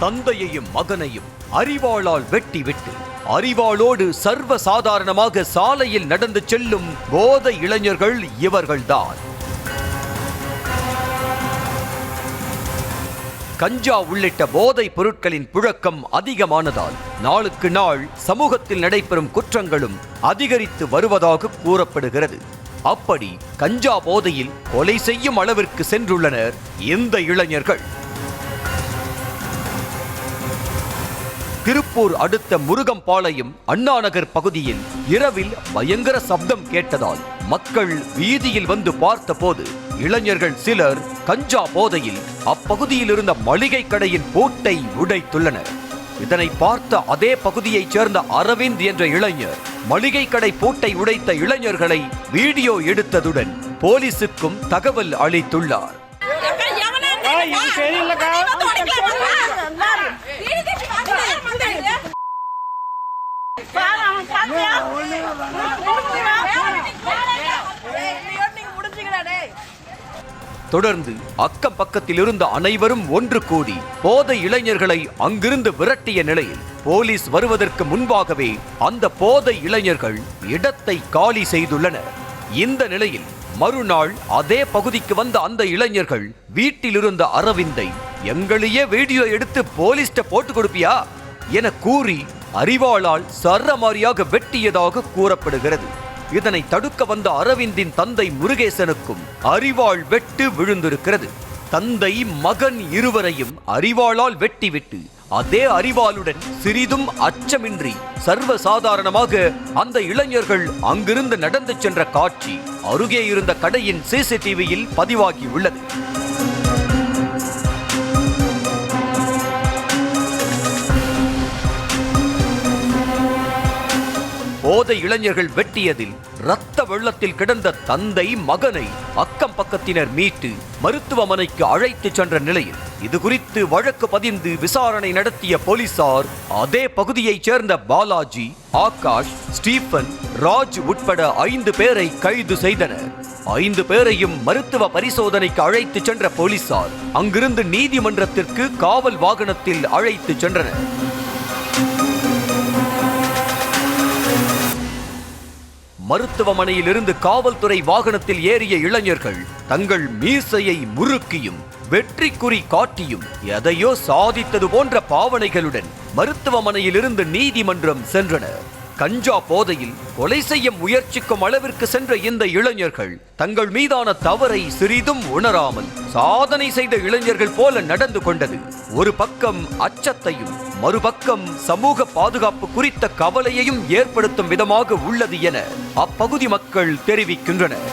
தந்தையையும் மகனையும் அரிவாளால் வெட்டிவிட்டு அரிவாளோடு சர்வ சாதாரணமாக சாலையில் நடந்து செல்லும் போதை இளைஞர்கள் இவர்கள்தான். கஞ்சா உள்ளிட்ட போதைப் பொருட்களின் புழக்கம் அதிகமானதால் நாளுக்கு நாள் சமூகத்தில் நடைபெறும் குற்றங்களும் அதிகரித்து வருவதாக கூறப்படுகிறது. அப்படி கஞ்சா போதையில் கொலை செய்யும் அளவிற்கு சென்றுள்ளனர் இந்த இளைஞர்கள். திருப்பூர் அடுத்த முருகம்பாளையம் அண்ணாநகர் பகுதியில் இரவில் பயங்கர சப்தம் கேட்டதால் மக்கள் வீதியில் வந்து பார்த்தபோது இளைஞர்கள் சிலர் கஞ்சா போதையில் அப்பகுதியில் இருந்த மளிகை கடையின் பூட்டை உடைத்துள்ளனர். இதனை பார்த்த அதே பகுதியைச் சேர்ந்த அரவிந்த் என்ற இளைஞர் மளிகை கடை பூட்டை உடைத்த இளைஞர்களை வீடியோ எடுத்ததுடன் போலீசுக்கும் தகவல் அளித்துள்ளார். தொடர்ந்து அக்கம் பக்கத்தில் இருந்த அனைவரும் ஒன்று கூடி போதை இளைஞர்களை அங்கிருந்து விரட்டிய நிலையில் போலீஸ் வருவதற்கு முன்பாகவே அந்த போதை இளைஞர்கள் இடத்தை காலி செய்துள்ளனர். இந்த நிலையில் மறுநாள் அதே பகுதிக்கு வந்த அந்த இளைஞர்கள் வீட்டில் இருந்த அரவிந்தை எங்களையே வீடியோ எடுத்து போலீஸ்ட போட்டு கொடுப்பியா என கூறி அரிவாளால் சரமாரியாக வெட்டியதாக கூறப்படுகிறது. இதனை தடுக்க வந்த அரவிந்தின் தந்தை முருகேசனுக்கும் அரிவாள் வெட்டு விழுந்திருக்கிறது. தந்தை மகன் இருவரையும் அரிவாளால் வெட்டிவிட்டு அதே அரிவாளுடன் சிறிதும் அச்சமின்றி சர்வசாதாரணமாக அந்த இளைஞர்கள் அங்கிருந்து நடந்து சென்ற காட்சி அருகே இருந்த கடையின் சிசிடிவியில் பதிவாகி உள்ளது. போதை இளைஞர்கள் வெட்டியதில் இரத்த வெள்ளத்தில் கிடந்த தந்தை மகனை அக்கம் பக்கத்தினர் மீட்டு மருத்துவமனைக்கு அழைத்து சென்ற நிலையில் இது குறித்து வழக்கு பதிந்து விசாரணை நடத்திய போலீசார் அதே பகுதியைச் சேர்ந்த பாலாஜி, ஆகாஷ், ஸ்டீபன், ராஜ் உட்பட 5 பேரை கைது செய்தனர். 5 பேரையும் மருத்துவ பரிசோதனைக்கு அழைத்து சென்ற போலீசார் அங்கிருந்து நீதிமன்றத்திற்கு காவல் வாகனத்தில் அழைத்து சென்றனர். மருத்துவமனையில் இருந்து காவல்துறை வாகனத்தில் ஏறிய இளைஞர்கள் தங்கள் மீசையை முறுக்கியும் வெற்றி குறி காட்டியும் எதையோ சாதித்தது போன்ற பாவனைகளுடன் மருத்துவமனையில் இருந்து நீதிமன்றம் சென்றனர். கஞ்சா போதையில் கொலை செய்ய முயற்சிக்கும் அளவிற்கு சென்ற இந்த இளைஞர்கள் தங்கள் மீதான தவறை சிறிதும் உணராமல் சாதனை செய்த இளைஞர்கள் போல நடந்து கொண்டது ஒரு பக்கம் அச்சத்தையும் மறுபக்கம் சமூக பாதுகாப்பு குறித்த கவலையையும் ஏற்படுத்தும் விதமாக உள்ளது என அப்பகுதி மக்கள் தெரிவிக்கின்றனர்.